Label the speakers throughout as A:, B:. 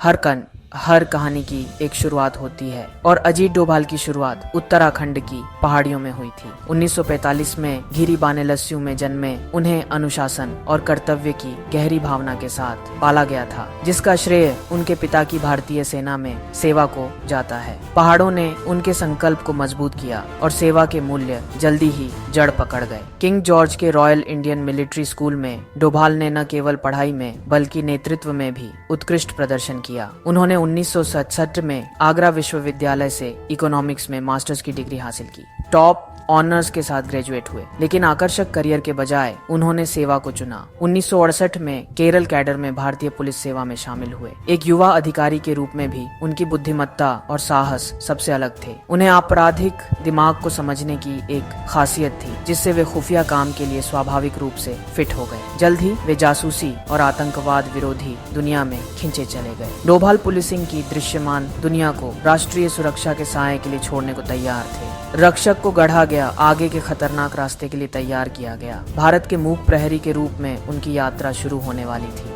A: हर कहानी की एक शुरुआत होती है और अजीत डोभाल की शुरुआत उत्तराखंड की पहाड़ियों में हुई थी। 1945 में घिरी बानेलस्यू में जन्मे उन्हें अनुशासन और कर्तव्य की गहरी भावना के साथ पाला गया था, जिसका श्रेय उनके पिता की भारतीय सेना में सेवा को जाता है। पहाड़ों ने उनके संकल्प को मजबूत किया और सेवा के मूल्य जल्दी ही जड़ पकड़ गए। किंग जॉर्ज के रॉयल इंडियन मिलिट्री स्कूल में डोभाल ने न केवल पढ़ाई में बल्कि नेतृत्व में भी उत्कृष्ट प्रदर्शन किया। उन्होंने 1967 में आगरा विश्वविद्यालय से इकोनॉमिक्स में मास्टर्स की डिग्री हासिल की। टॉप ऑनर्स के साथ ग्रेजुएट हुए, लेकिन आकर्षक करियर के बजाय उन्होंने सेवा को चुना। 1968 में केरल कैडर में भारतीय पुलिस सेवा में शामिल हुए। एक युवा अधिकारी के रूप में भी उनकी बुद्धिमत्ता और साहस सबसे अलग थे। उन्हें आपराधिक दिमाग को समझने की एक खासियत थी, जिससे वे खुफिया काम के लिए स्वाभाविक रूप से फिट हो गए। जल्द ही वे जासूसी और आतंकवाद विरोधी दुनिया में खिंचे चले गए। डोभाल पुलिसिंग की दृश्यमान दुनिया को राष्ट्रीय सुरक्षा के साए के लिए छोड़ने को तैयार थे। रक्षक को गढ़ा गया, आगे के खतरनाक रास्ते के लिए तैयार किया गया। भारत के मूक प्रहरी के रूप में उनकी यात्रा शुरू होने वाली थी।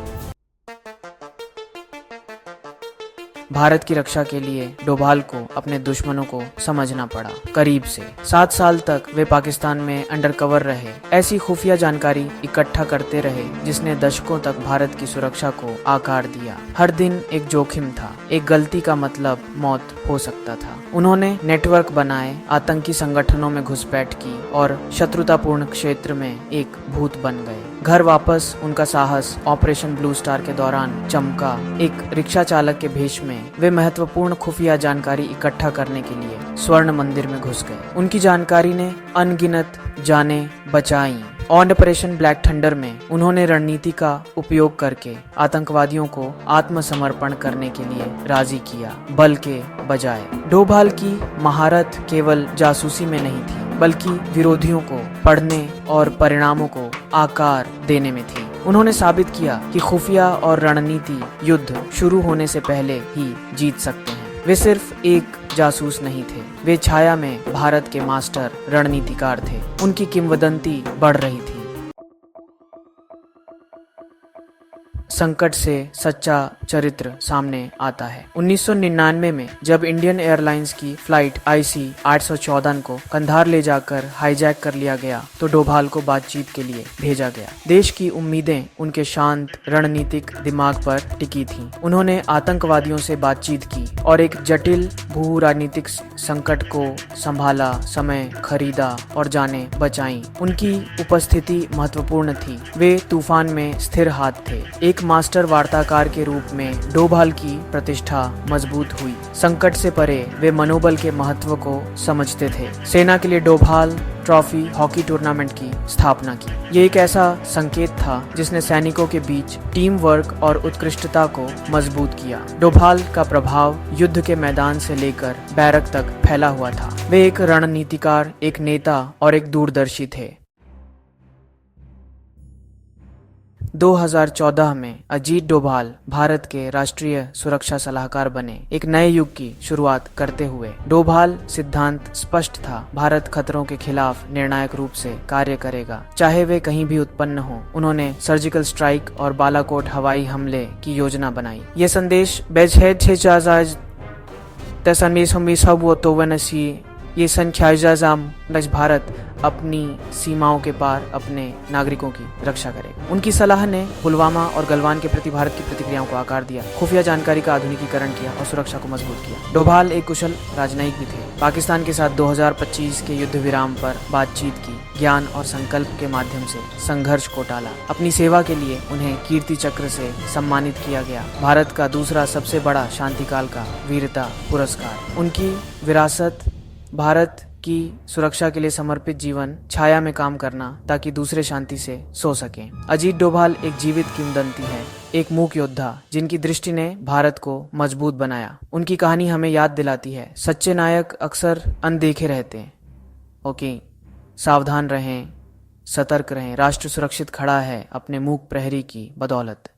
A: भारत की रक्षा के लिए डोभाल को अपने दुश्मनों को समझना पड़ा करीब से। 7 साल तक वे पाकिस्तान में अंडरकवर रहे, ऐसी खुफिया जानकारी इकट्ठा करते रहे जिसने दशकों तक भारत की सुरक्षा को आकार दिया। हर दिन एक जोखिम था, एक गलती का मतलब मौत हो सकता था। उन्होंने नेटवर्क बनाए, आतंकी संगठनों में घुसपैठ की और शत्रुतापूर्ण क्षेत्र में एक भूत बन गए। घर वापस उनका साहस ऑपरेशन ब्लू स्टार के दौरान चमका। एक रिक्शा चालक के भेष में वे महत्वपूर्ण खुफिया जानकारी इकट्ठा करने के लिए स्वर्ण मंदिर में घुस गए। उनकी जानकारी ने अनगिनत जानें बचाई। ऑपरेशन ब्लैक थंडर में उन्होंने रणनीति का उपयोग करके आतंकवादियों को आत्मसमर्पण करने के लिए राजी किया, बल के बजाय। डोभाल की महारत केवल जासूसी में नहीं थी, बल्कि विरोधियों को पढ़ने और परिणामों को आकार देने में थी। उन्होंने साबित किया कि खुफिया और रणनीति युद्ध शुरू होने से पहले ही जीत सकते हैं। वे सिर्फ एक जासूस नहीं थे, वे छाया में भारत के मास्टर रणनीतिकार थे। उनकी किंवदंती बढ़ रही थी। संकट से सच्चा चरित्र सामने आता है। 1999 में जब इंडियन एयरलाइंस की फ्लाइट IC 814 को कंधार ले जाकर हाईजैक कर लिया गया, तो डोभाल को बातचीत के लिए भेजा गया। देश की उम्मीदें उनके शांत रणनीतिक दिमाग पर टिकी थीं। उन्होंने आतंकवादियों से बातचीत की और एक जटिल भू राजनीतिक संकट को संभाला, समय खरीदा और जाने बचाई। उनकी उपस्थिति महत्वपूर्ण थी। वे तूफान में स्थिर हाथ थे। एक मास्टर वार्ताकार के रूप में डोभाल की प्रतिष्ठा मजबूत हुई। संकट से परे वे मनोबल के महत्व को समझते थे। सेना के लिए डोभाल ट्रॉफी हॉकी टूर्नामेंट की स्थापना की। ये एक ऐसा संकेत था जिसने सैनिकों के बीच टीम वर्क और उत्कृष्टता को मजबूत किया। डोभाल का प्रभाव युद्ध के मैदान से लेकर बैरक तक फैला हुआ था। वे एक रणनीतिकार, एक नेता और एक दूरदर्शी थे। 2014 में अजीत डोभाल भारत के राष्ट्रीय सुरक्षा सलाहकार बने, एक नए युग की शुरुआत करते हुए। डोभाल सिद्धांत स्पष्ट था, भारत खतरों के खिलाफ निर्णायक रूप से कार्य करेगा, चाहे वे कहीं भी उत्पन्न हो। उन्होंने सर्जिकल स्ट्राइक और बालाकोट हवाई हमले की योजना बनाई। ये संदेश ये संख्या भारत अपनी सीमाओं के पार अपने नागरिकों की रक्षा करेगा। उनकी सलाह ने पुलवामा और गलवान के प्रति भारत की प्रतिक्रियाओं को आकार दिया, खुफिया जानकारी का आधुनिकीकरण किया और सुरक्षा को मजबूत किया। डोभाल एक कुशल राजनयिक भी थे। पाकिस्तान के साथ 2025 के युद्ध विराम पर बातचीत की, ज्ञान और संकल्प के माध्यम से संघर्ष को टाला। अपनी सेवा के लिए उन्हें कीर्ति चक्र से सम्मानित किया गया, भारत का दूसरा सबसे बड़ा शांतिकाल का वीरता पुरस्कार। उनकी विरासत भारत की सुरक्षा के लिए समर्पित जीवन, छाया में काम करना ताकि दूसरे शांति से सो सकें। अजीत डोभाल एक जीवित किंवदंती है, एक मूक योद्धा जिनकी दृष्टि ने भारत को मजबूत बनाया। उनकी कहानी हमें याद दिलाती है, सच्चे नायक अक्सर अनदेखे रहते हैं। ओके, सावधान रहें, सतर्क रहें। राष्ट्र सुरक्षित खड़ा है अपने मूक प्रहरी की बदौलत।